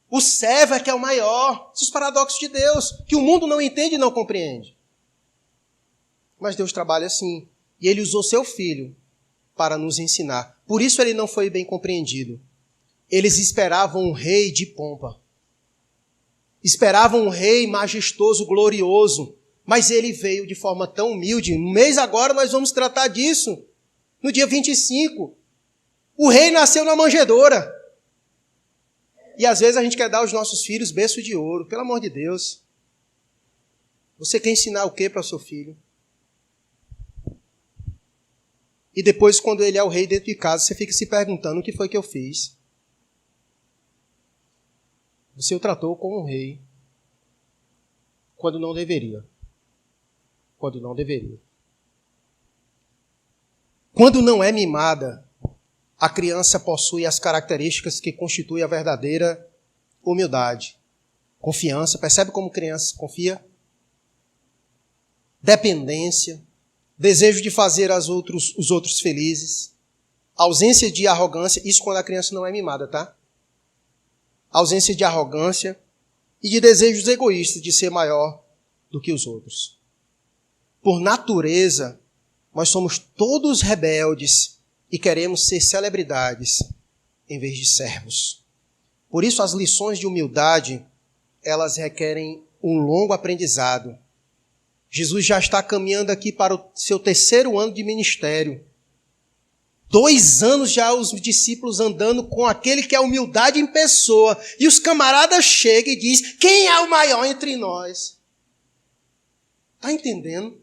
O servo é que é o maior. Esses paradoxos de Deus, que o mundo não entende e não compreende. Mas Deus trabalha assim. E Ele usou seu Filho para nos ensinar. Por isso Ele não foi bem compreendido. Eles esperavam um rei de pompa. Esperavam um rei majestoso, glorioso. Mas Ele veio de forma tão humilde. No mês agora nós vamos tratar disso. No dia 25. O rei nasceu na manjedoura. E às vezes a gente quer dar aos nossos filhos berço de ouro. Pelo amor de Deus. Você quer ensinar o que para o seu filho? E depois, quando ele é o rei dentro de casa, você fica se perguntando o que foi que eu fiz. Você o tratou como um rei. Quando não deveria. Quando não deveria. Quando não é mimada, a criança possui as características que constituem a verdadeira humildade. Confiança, percebe como criança confia? Dependência, desejo de fazer os outros felizes, ausência de arrogância, isso quando a criança não é mimada, tá? Ausência de arrogância e de desejos egoístas de ser maior do que os outros. Por natureza, nós somos todos rebeldes e queremos ser celebridades em vez de servos. Por isso as lições de humildade, elas requerem um longo aprendizado. Jesus já está caminhando aqui para o seu 3º ano de ministério. 2 anos já os discípulos andando com aquele que é humildade em pessoa. E os camaradas chegam e dizem, quem é o maior entre nós? Está entendendo?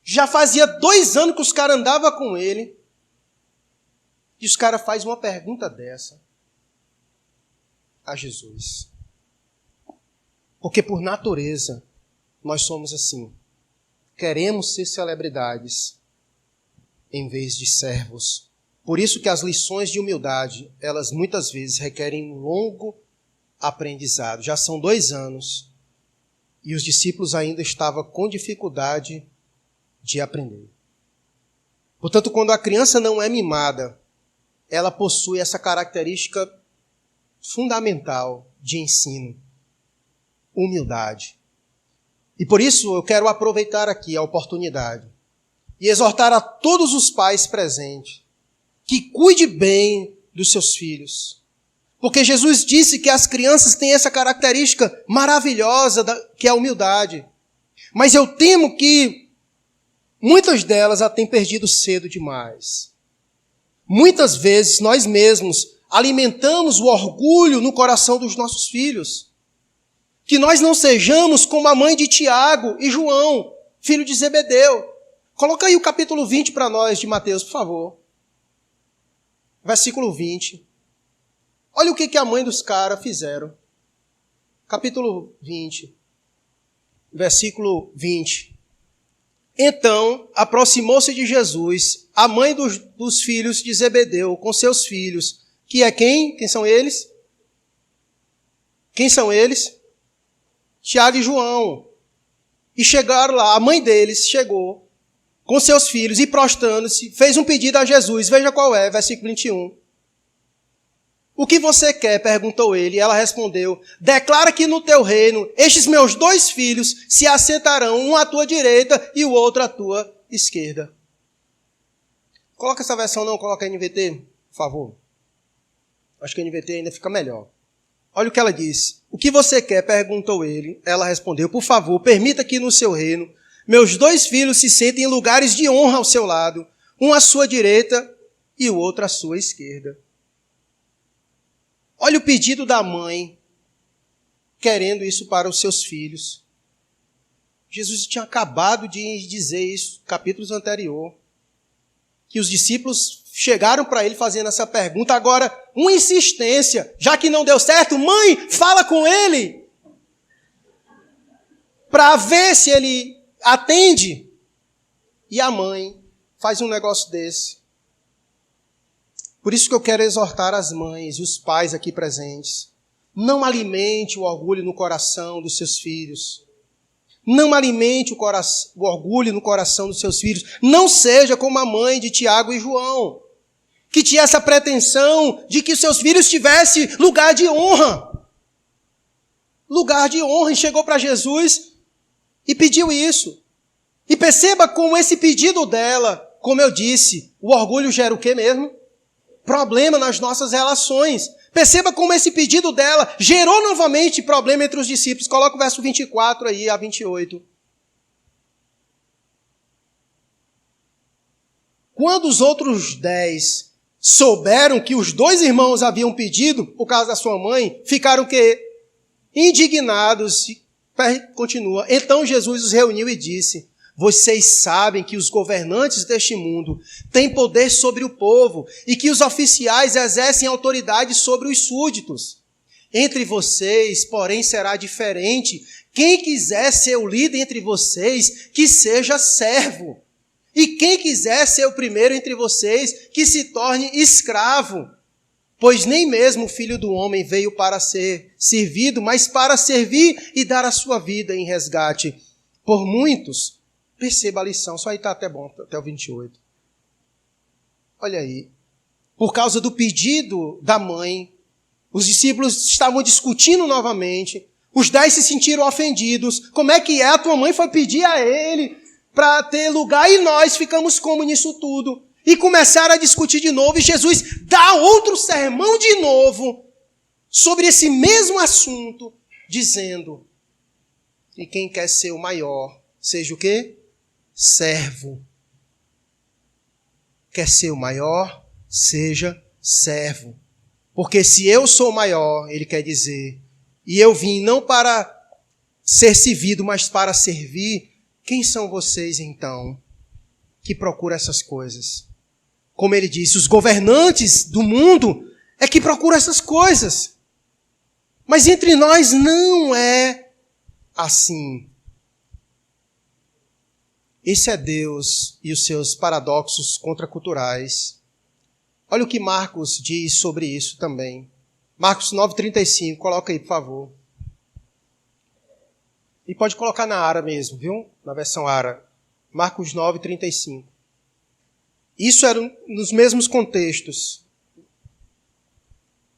Já fazia 2 anos que os caras andavam com ele. E os caras fazem uma pergunta dessa a Jesus. Porque por natureza, nós somos assim. Queremos ser celebridades em vez de servos. Por isso que as lições de humildade, elas muitas vezes requerem um longo aprendizado. Já são 2 anos e os discípulos ainda estavam com dificuldade de aprender. Portanto, quando a criança não é mimada, ela possui essa característica fundamental de ensino, humildade. E por isso eu quero aproveitar aqui a oportunidade e exortar a todos os pais presentes que cuide bem dos seus filhos. Porque Jesus disse que as crianças têm essa característica maravilhosa que é a humildade. Mas eu temo que muitas delas a têm perdido cedo demais. Muitas vezes nós mesmos alimentamos o orgulho no coração dos nossos filhos. Que nós não sejamos como a mãe de Tiago e João, filho de Zebedeu. Coloca aí o capítulo 20 para nós de Mateus, por favor. Versículo 20. Olha o que a mãe dos caras fizeram. Capítulo 20, versículo 20. Então, aproximou-se de Jesus, a mãe dos filhos de Zebedeu, com seus filhos, que é quem? Quem são eles? Quem são eles? Tiago e João. E chegaram lá, a mãe deles chegou com seus filhos e prostrando-se, fez um pedido a Jesus. Veja qual é, versículo 21. O que você quer? Perguntou ele. E ela respondeu: declara que no teu reino estes meus 2 filhos se assentarão, um à tua direita e o outro à tua esquerda. Coloca essa versão não, coloca a NVT, por favor. Acho que a NVT ainda fica melhor. Olha o que ela disse. O que você quer? Perguntou ele. Ela respondeu: por favor, permita que no seu reino meus 2 filhos se sentem em lugares de honra ao seu lado, um à sua direita e o outro à sua esquerda. Olha o pedido da mãe, querendo isso para os seus filhos. Jesus tinha acabado de dizer isso, capítulos anteriores, que os discípulos chegaram para ele fazendo essa pergunta. Agora, uma insistência, já que não deu certo, mãe, fala com ele, para ver se ele atende. E a mãe faz um negócio desse. Por isso que eu quero exortar as mães e os pais aqui presentes. Não alimente o orgulho no coração dos seus filhos. Não alimente o orgulho no coração dos seus filhos. Não seja como a mãe de Tiago e João, que tinha essa pretensão de que os seus filhos tivessem lugar de honra. Lugar de honra. E chegou para Jesus e pediu isso. E perceba como esse pedido dela, como eu disse, o orgulho gera o quê mesmo? Problema nas nossas relações. Perceba como esse pedido dela gerou novamente problema entre os discípulos. Coloca o verso 24 aí, a 28. Quando os outros 10 souberam que os 2 irmãos haviam pedido, por causa da sua mãe, ficaram o quê? Indignados. Continua. Então Jesus os reuniu e disse: vocês sabem que os governantes deste mundo têm poder sobre o povo e que os oficiais exercem autoridade sobre os súditos. Entre vocês, porém, será diferente. Quem quiser ser o líder entre vocês, que seja servo. E quem quiser ser o primeiro entre vocês, que se torne escravo. Pois nem mesmo o Filho do Homem veio para ser servido, mas para servir e dar a sua vida em resgate por muitos. Perceba a lição, só aí está até bom, até o 28. Olha aí. Por causa do pedido da mãe, os discípulos estavam discutindo novamente. Os 10 se sentiram ofendidos. Como é que é? A tua mãe foi pedir a ele para ter lugar e nós ficamos como nisso tudo. E começaram a discutir de novo. E Jesus dá outro sermão de novo sobre esse mesmo assunto, dizendo: e quem quer ser o maior, seja o quê? Servo. Quer ser o maior? Seja servo. Porque se eu sou o maior, ele quer dizer, e eu vim não para ser servido, mas para servir, quem são vocês então que procuram essas coisas? Como ele disse, os governantes do mundo é que procuram essas coisas. Mas entre nós não é assim. Esse é Deus e os seus paradoxos contraculturais. Olha o que Marcos diz sobre isso também. Marcos 9,35, coloca aí, por favor. E pode colocar na ARA mesmo, viu? Na versão ARA. Marcos 9,35. Isso era nos mesmos contextos,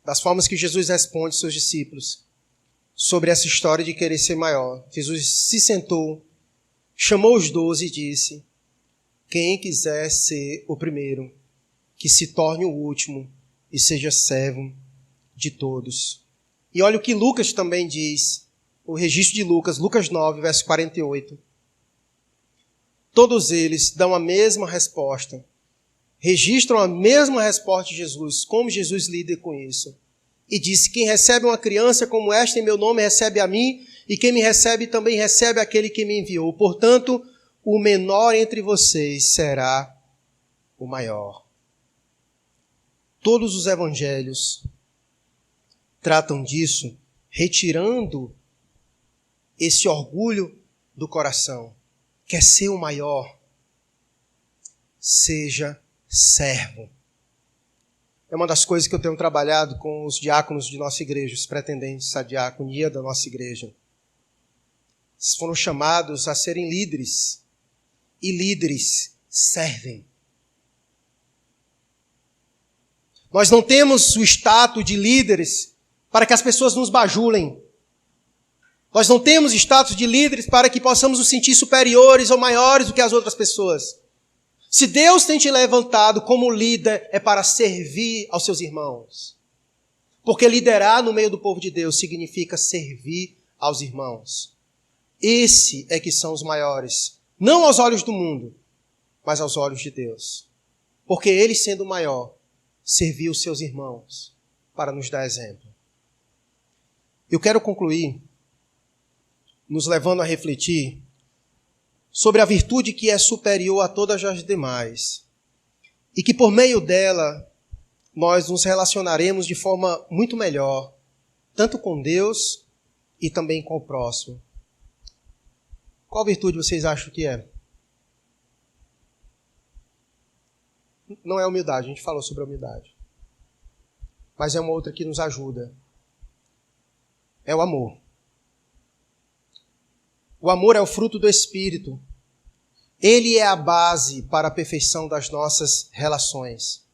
das formas que Jesus responde aos seus discípulos sobre essa história de querer ser maior. Jesus se sentou, chamou os 12 e disse: quem quiser ser o primeiro, que se torne o último e seja servo de todos. E olha o que Lucas também diz, o registro de Lucas, Lucas 9, verso 48. Todos eles dão a mesma resposta, registram a mesma resposta de Jesus, como Jesus lida com isso. E disse: quem recebe uma criança como esta em meu nome recebe a mim, e quem me recebe também recebe aquele que me enviou. Portanto, o menor entre vocês será o maior. Todos os evangelhos tratam disso, retirando esse orgulho do coração. Quer ser o maior? Seja servo. É uma das coisas que eu tenho trabalhado com os diáconos de nossa igreja, os pretendentes à diaconia da nossa igreja. Eles foram chamados a serem líderes. E líderes servem. Nós não temos o status de líderes para que as pessoas nos bajulem. Nós não temos status de líderes para que possamos nos sentir superiores ou maiores do que as outras pessoas. Se Deus tem te levantado como líder, é para servir aos seus irmãos. Porque liderar no meio do povo de Deus significa servir aos irmãos. Esse é que são os maiores. Não aos olhos do mundo, mas aos olhos de Deus. Porque ele, sendo o maior, serviu os seus irmãos para nos dar exemplo. Eu quero concluir nos levando a refletir sobre a virtude que é superior a todas as demais e que por meio dela nós nos relacionaremos de forma muito melhor, tanto com Deus e também com o próximo. Qual virtude vocês acham que é? Não é humildade, a gente falou sobre a humildade. Mas é uma outra que nos ajuda. É o amor. O amor é o fruto do Espírito. Ele é a base para a perfeição das nossas relações.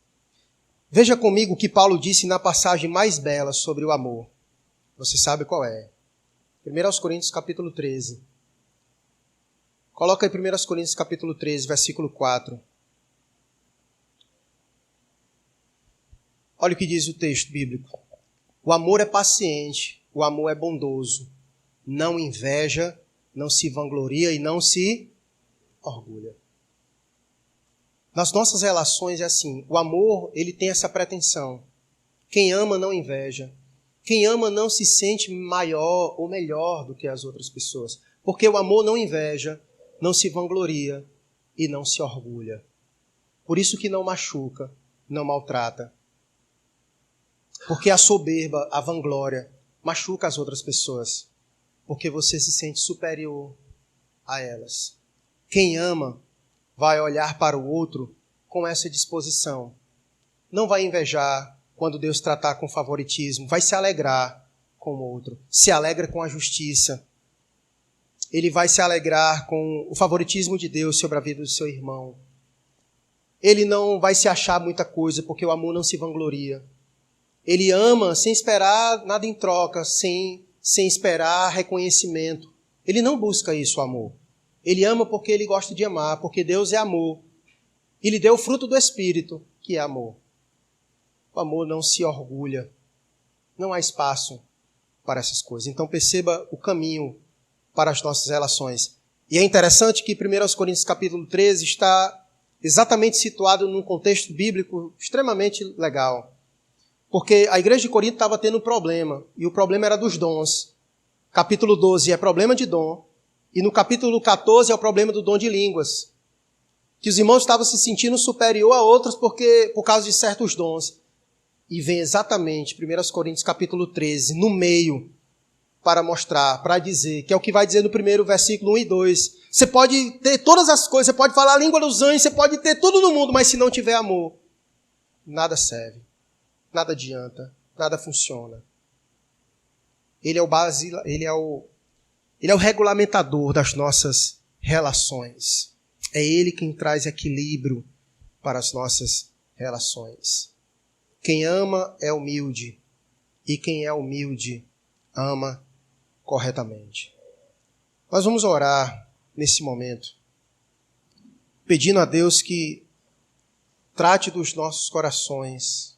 Veja comigo o que Paulo disse na passagem mais bela sobre o amor. Você sabe qual é. 1 Coríntios capítulo 13. Coloca aí 1 Coríntios capítulo 13, versículo 4. Olha o que diz o texto bíblico. O amor é paciente, o amor é bondoso, não inveja, não se vangloria e não se orgulha. Nas nossas relações é assim, o amor, ele tem essa pretensão. Quem ama não inveja. Quem ama não se sente maior ou melhor do que as outras pessoas. Porque o amor não inveja, não se vangloria e não se orgulha. Por isso que não machuca, não maltrata. Porque a soberba, a vanglória, machuca as outras pessoas. Porque você se sente superior a elas. Quem ama vai olhar para o outro com essa disposição. Não vai invejar quando Deus tratar com favoritismo. Vai se alegrar com o outro. Se alegra com a justiça. Ele vai se alegrar com o favoritismo de Deus sobre a vida do seu irmão. Ele não vai se achar muita coisa, porque o amor não se vangloria. Ele ama sem esperar nada em troca, sem esperar reconhecimento. Ele não busca isso, o amor. Ele ama porque ele gosta de amar, porque Deus é amor. E lhe deu o fruto do Espírito, que é amor. O amor não se orgulha. Não há espaço para essas coisas. Então perceba o caminho para as nossas relações. E é interessante que 1 Coríntios capítulo 13 está exatamente situado num contexto bíblico extremamente legal. Porque a igreja de Corinto estava tendo um problema, e o problema era dos dons. Capítulo 12 é problema de dom, e no capítulo 14 é o problema do dom de línguas. Que os irmãos estavam se sentindo superior a outros por causa de certos dons. E vem exatamente 1 Coríntios capítulo 13, no meio, para mostrar, para dizer, que é o que vai dizer no primeiro versículo 1 e 2. Você pode ter todas as coisas, você pode falar a língua dos anjos, você pode ter tudo no mundo, mas se não tiver amor, nada serve. Nada adianta, nada funciona. Ele é o regulamentador das nossas relações. É ele quem traz equilíbrio para as nossas relações. Quem ama é humilde, e quem é humilde ama corretamente. Nós vamos orar nesse momento, pedindo a Deus que trate dos nossos corações,